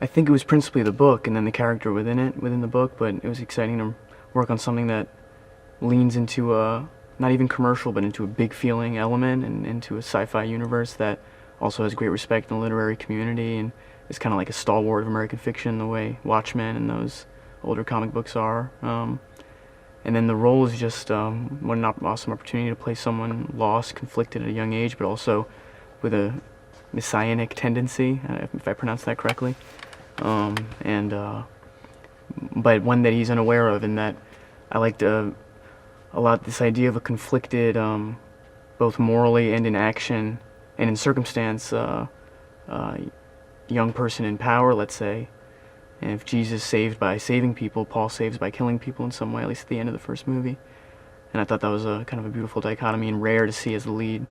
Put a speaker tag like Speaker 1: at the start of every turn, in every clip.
Speaker 1: I think it was principally the book and then the character within the book, but it was exciting to work on something that leans into a, not even commercial, but into a big feeling element and into a sci-fi universe that also has great respect in the literary community and is kind of like a stalwart of American fiction the way Watchmen and those older comic books are. And then the role is just what an awesome opportunity to play someone lost, conflicted at a young age, but also with a messianic tendency, if I pronounce that correctly. But one that he's unaware of, and that I liked a lot this idea of a conflicted, both morally and in action and in circumstance, young person in power, let's say. And if Jesus saved by saving people, Paul saves by killing people in some way, at least at the end of the first movie. And I thought that was a kind of a beautiful dichotomy and rare to see as the lead.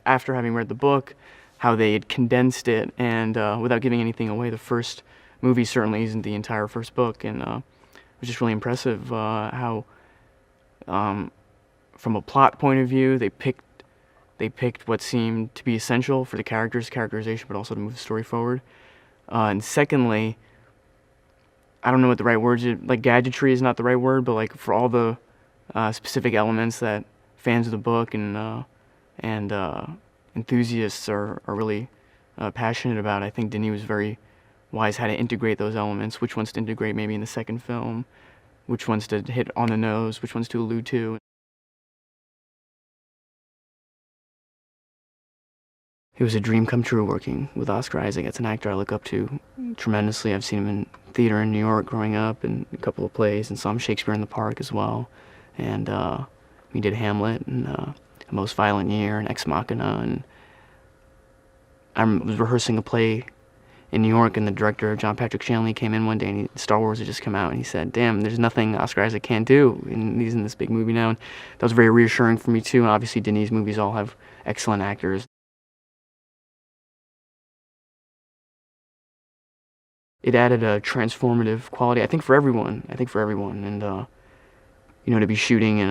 Speaker 1: After having read the book, how they had condensed it, and without giving anything away, the first movie certainly isn't the entire first book, and it was just really impressive how, from a plot point of view, they picked what seemed to be essential for the characterization, but also to move the story forward. And secondly, I don't know what the right word is, like gadgetry is not the right word, but like for all the specific elements that fans of the book and enthusiasts are really passionate about, I think Denis was very wise how to integrate those elements, which ones to integrate maybe in the second film, which ones to hit on the nose, which ones to allude to. It was a dream come true working with Oscar Isaac. It's an actor I look up to tremendously. I've seen him in theater in New York growing up and a couple of plays, and saw him Shakespeare in the Park as well. And we did Hamlet and A Most Violent Year and Ex Machina. And I was rehearsing a play in New York, and the director, John Patrick Shanley, came in one day, and Star Wars had just come out, and he said, "Damn, there's nothing Oscar Isaac can't do, and he's in this big movie now." And that was very reassuring for me too. And obviously Denis' movies all have excellent actors. It added a transformative quality, I think, for everyone. And to be shooting in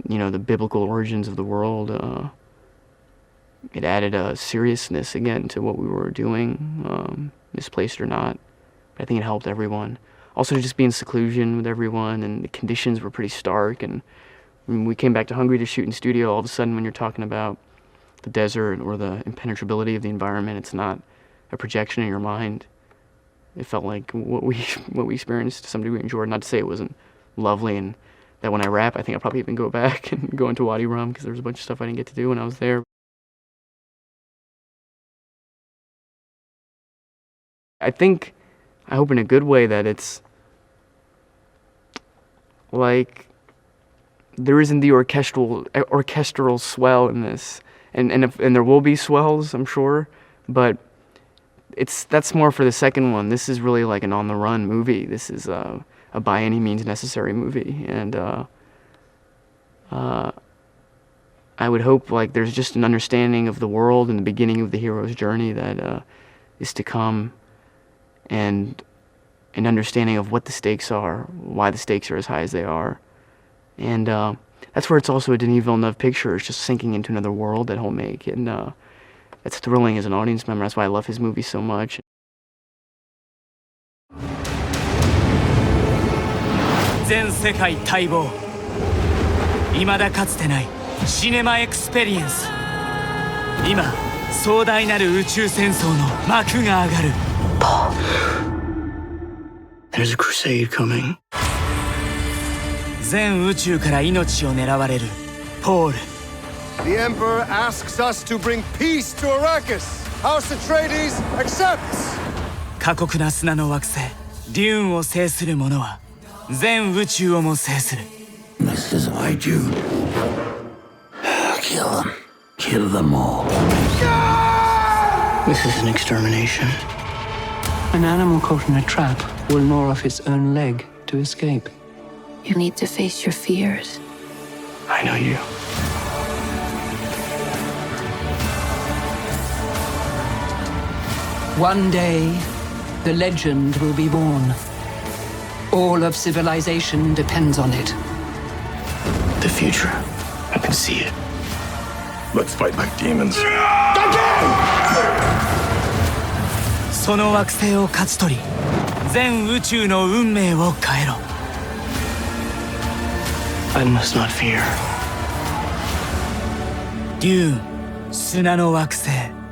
Speaker 1: the biblical origins of the world, it added a seriousness again to what we were doing, misplaced or not. I think it helped everyone. Also, to just be in seclusion with everyone, and the conditions were pretty stark. And when we came back to Hungary to shoot in studio, all of a sudden, when you're talking about the desert or the impenetrability of the environment, it's not a projection in your mind. It felt like what we experienced to some degree in Jordan. Not to say it wasn't lovely, and that when I wrap, I think I'll probably even go back and go into Wadi Rum, because there was a bunch of stuff I didn't get to do when I was there. I hope in a good way that it's like there isn't the orchestral swell in this, and there will be swells, I'm sure, but that's more for the second one. This is really like an on-the-run movie. This is a by any means necessary movie, and I would hope like there's just an understanding of the world and the beginning of the hero's journey that is to come, and an understanding of what the stakes are, why the stakes are as high as they are, and that's where it's also a Denis Villeneuve picture. It's just sinking into another world that he'll make, and it's thrilling as an audience member. That's why I love his movies so much.
Speaker 2: 全世界待望、未だかつてないシネマエクスペリエンス。今、壮大なる宇宙戦争の幕が上がる。
Speaker 1: There's a crusade coming.
Speaker 2: 全宇宙から命を狙われるポール。
Speaker 3: The Emperor asks us to bring peace to Arrakis. House Atreides accepts.
Speaker 2: 過酷な砂の惑星デューンを制する者は全宇宙をも制する。
Speaker 4: This is my Dune. Kill them. Kill them all.
Speaker 1: This is an extermination.
Speaker 5: An animal caught in a trap will gnaw off its own leg to escape.
Speaker 6: You need to face your fears.
Speaker 1: I know you.
Speaker 5: One day, the legend will be born. All of civilization depends on it.
Speaker 1: The future. I can see it.
Speaker 7: Let's fight like demons.
Speaker 2: その惑星を勝ち取り全宇宙の運命を変えろ。
Speaker 1: I must not fear.
Speaker 2: デューン砂の惑星。